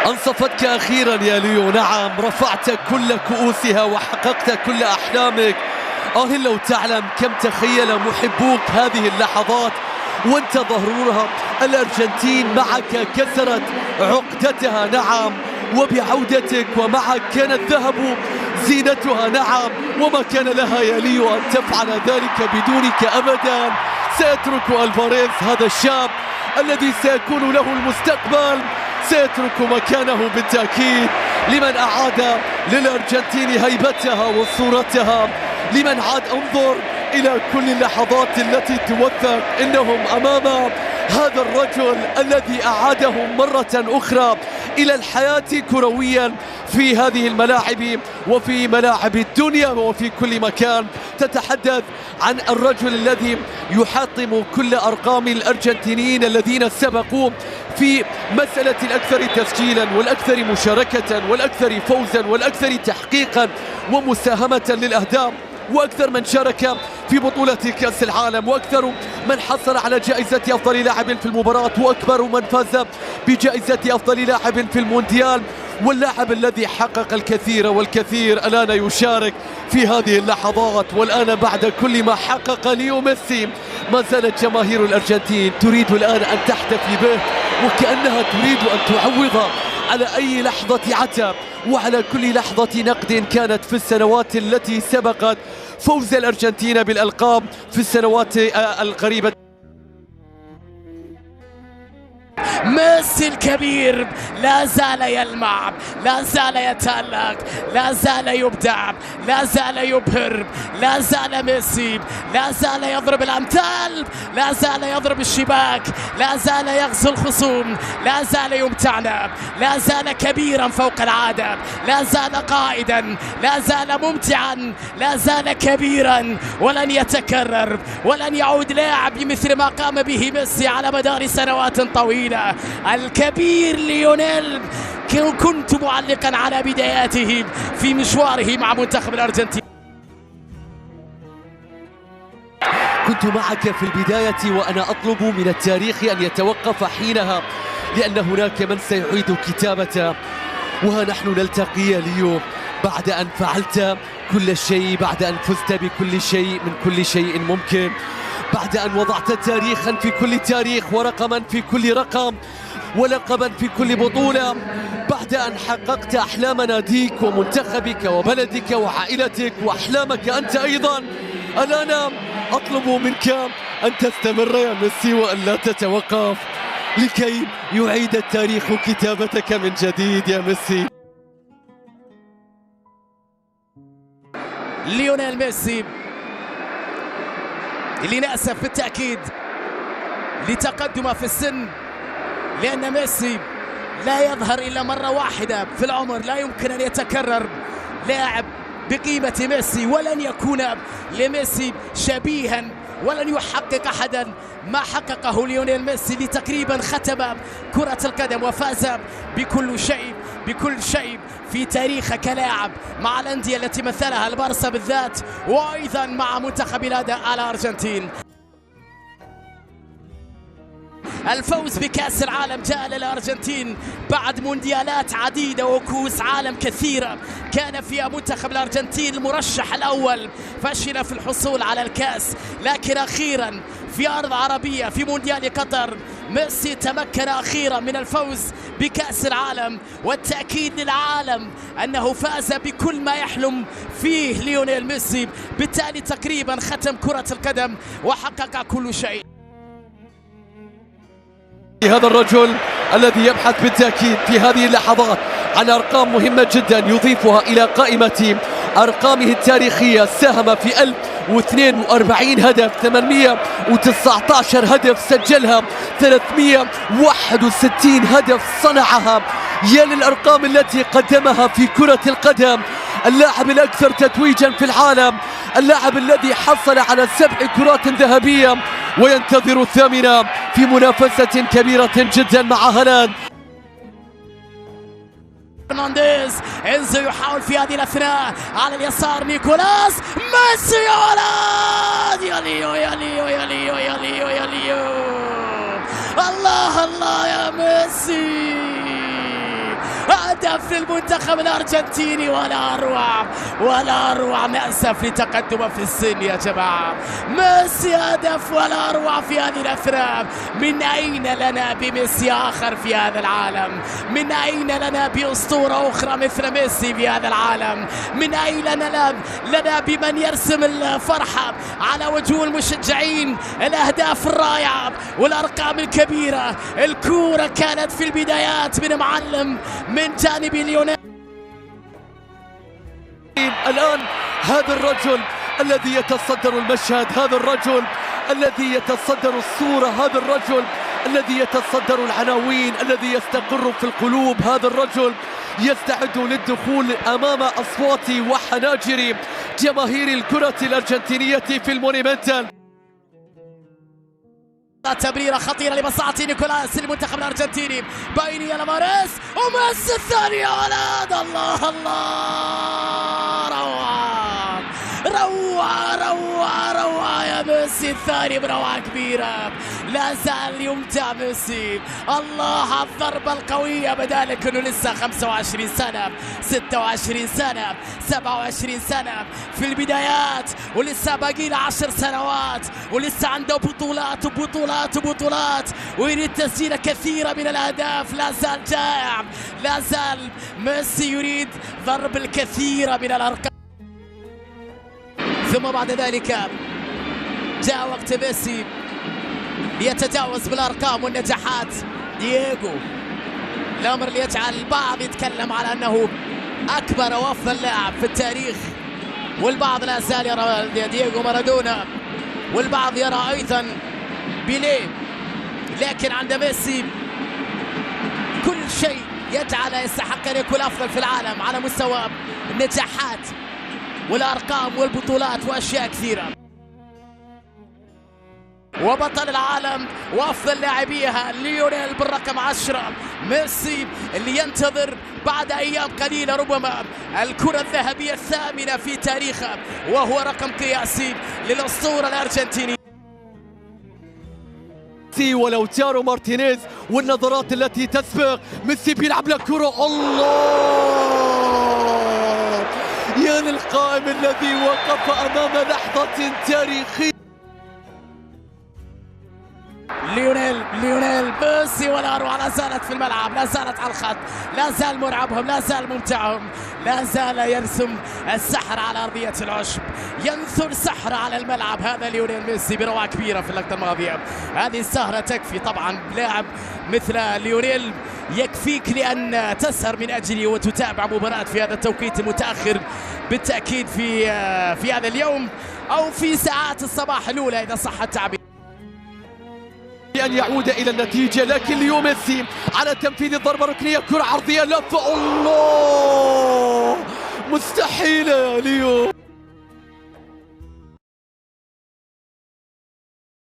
أنصفتك أخيرا يا ليو. نعم، رفعت كل كؤوسها وحققت كل أحلامك. لو تعلم كم تخيل محبوك هذه اللحظات وانت ظهرها. الأرجنتين معك كسرت عقدتها، نعم، وبعودتك ومعك كان الذهب زينتها، نعم، وما كان لها يا ليو أن تفعل ذلك بدونك أبدا. سيترك ألفاريز هذا الشاب الذي سيكون له المستقبل، سيترك مكانه بالتأكيد لمن أعاد للأرجنتين هيبتها وصورتها، لمن عاد. انظر إلى كل اللحظات التي توثق، إنهم أمام هذا الرجل الذي أعادهم مرة أخرى إلى الحياة كرويا في هذه الملاعب وفي ملاعب الدنيا وفي كل مكان. تتحدث عن الرجل الذي يحطم كل أرقام الأرجنتينيين الذين سبقوا في مسألة الأكثر تسجيلا والأكثر مشاركة والأكثر فوزا والأكثر تحقيقا ومساهمة للأهداف، وأكثر من شارك في بطولة كأس العالم، وأكثر من حصل على جائزة أفضل لاعب في المباراة، وأكبر من فاز بجائزة أفضل لاعب في المونديال، واللاعب الذي حقق الكثير والكثير الآن يشارك في هذه اللحظات. والآن بعد كل ما حقق ليو ميسي ما زالت جماهير الأرجنتين تريد الآن أن تحتفي به، وكأنها تريد أن تعوض على أي لحظة عتب وعلى كل لحظة نقد كانت في السنوات التي سبقت فوز الأرجنتين بالألقاب في السنوات القريبة. ميسي الكبير لا زال يلمع، لا زال يتألق، لا زال يبدع، لا زال يبهر، لا زال ميسي، لا زال يضرب الأمثال، لا زال يضرب الشباك، لا زال يغزو الخصوم، لا زال يمتعنا، لا زال كبيرا فوق العادة، لا زال قائدا، لا زال ممتعا، لا زال كبيرا، ولن يتكرر، ولن يعود لاعب بمثل ما قام به ميسي على مدار سنوات طويلة. الكبير ليونيل كنت معلقا على بداياته في مشواره مع منتخب الأرجنتين. كنت معك في البداية وأنا أطلب من التاريخ أن يتوقف حينها، لأن هناك من سيعيد كتابته. وها نحن نلتقي يا ليو بعد أن فعلت كل شيء، بعد أن فزت بكل شيء من كل شيء ممكن، بعد أن وضعت تاريخا في كل تاريخ ورقما في كل رقم ولقبا في كل بطولة، بعد أن حققت أحلام ناديك ومنتخبك وبلدك وعائلتك وأحلامك أنت أيضا. الآن أطلب منك أن تستمر يا ميسي وأن لا تتوقف لكي يعيد التاريخ كتابتك من جديد يا ميسي. ليونيل ميسي اللي نأسف بالتأكيد لتقدمه في السن، لأن ميسي لا يظهر إلا مرة واحدة في العمر، لا يمكن أن يتكرر لاعب بقيمة ميسي، ولن يكون لميسي شبيها، ولن يحقق أحدا ما حققه ليونيل ميسي، اللي تقريبا ختم كرة القدم وفاز بكل شيء في تاريخه كلاعب مع الأندية التي مثلها البارسا بالذات، وأيضا مع منتخب الأرجنتين. الفوز بكأس العالم جاء للأرجنتين بعد مونديالات عديدة وكؤوس عالم كثيرة كان فيها منتخب الأرجنتين المرشح الأول، فشل في الحصول على الكأس، لكن أخيرا في أرض عربية في مونديال قطر ميسي تمكن أخيرا من الفوز بكأس العالم، والتأكيد للعالم أنه فاز بكل ما يحلم فيه ليونيل ميسي، بالتالي تقريبا ختم كرة القدم وحقق كل شيء. هذا الرجل الذي يبحث بالتأكيد في هذه اللحظات عن أرقام مهمة جدا يضيفها إلى قائمة أرقامه التاريخية. ساهم في 1042 هدف، 819 هدف سجلها، 361 هدف صنعها. يا للأرقام التي قدمها في كرة القدم. اللاعب الأكثر تتويجا في العالم، اللاعب الذي حصل على 7 كرات ذهبية وينتظر الثامنة في منافسة كبيرة جدا مع هالاند. فرنانديز، إنزو يحاول في هذه الأثناء على اليسار، نيكولاس ميسي يا ولد، يا ليو يا ليو يا ليو يا ليو يا ليو، الله الله يا ميسي، هدف للمنتخب الأرجنتيني، ولا أروع ولا أروع. نأسف لتقدمه في السن يا جماعة. ميسي هدف ولا أروع في هذه الأثناء. من أين لنا بميسي آخر في هذا العالم؟ من أين لنا بأسطورة أخرى مثل ميسي في هذا العالم؟ من أين لنا بمن يرسم الفرحة على وجوه المشجعين؟ الأهداف الرائعة والأرقام الكبيرة. الكورة كانت في البدايات من معلم من جانب ليونيل. الآن هذا الرجل الذي يتصدر المشهد، هذا الرجل الذي يتصدر الصورة، هذا الرجل الذي يتصدر العناوين، الذي يستقر في القلوب، هذا الرجل يستعد للدخول أمام أصوات وحناجر جماهير الكرة الأرجنتينية في المونيمنتال. تمريرة خطيرة لمصلحة نيكولاس المنتخب الأرجنتيني. بايني الفاريز وميسي الثاني يا ولد. الله الله، روعة يا ميسي الثاني بروعة كبيرة. لا زال يمتع ميسي. الله على الضربة القوية، بدالك انه لسه 25 سنة 26 سنة 27 سنة في البدايات، ولسه باقي له 10 سنوات، ولسه عنده بطولات وبطولات وبطولات، ويريد تسجيل كثيرة من الأهداف. لا زال جائع، لا زال ميسي يريد ضرب الكثير من الأرقام. ثم بعد ذلك جاء وقت ميسي ليتجاوز بالأرقام والنجاحات. دييغو، الأمر اللي يجعل البعض يتكلم على أنه أكبر وأفضل لاعب في التاريخ، والبعض لا زال يرى دييغو مارادونا، والبعض يرى أيضا بيليه. لكن عند ميسي كل شيء يجعل يستحق أن يكون أفضل في العالم على مستوى النجاحات والأرقام والبطولات وأشياء كثيرة. وبطل العالم وأفضل لاعبيها ليونيل بالرقم 10. ميسي اللي ينتظر بعد أيام قليلة ربما الكرة الذهبية الثامنة في تاريخه، وهو رقم قياسي للأسطورة الأرجنتيني. ولوتارو مارتينيز والنظرات التي تسبق. ميسي بيلعب لكرة، الله يا للقائم الذي وقف أمام لحظة تاريخية. ليونيل ميسي ولا أروع. لا زالت في الملعب، لا زالت على الخط، لا زال مرعبهم، لا زال ممتعهم، لا زال يرسم السحر على أرضية العشب، ينثر سحر على الملعب. هذا ليونيل ميسي بروعة كبيرة في اللقطة الماضية. هذه السهرة تكفي طبعا لاعب مثل ليونيل، يكفيك لأن تسهر من أجله وتتابع مباراة في هذا التوقيت المتأخر بالتأكيد في هذا اليوم أو في ساعات الصباح الأولى إذا صح التعبير، أن يعود إلى النتيجة. لكن ليو ميسي على تنفيذ الضربة الركنية، كرة عرضية لف، الله مستحيلة يا ليو.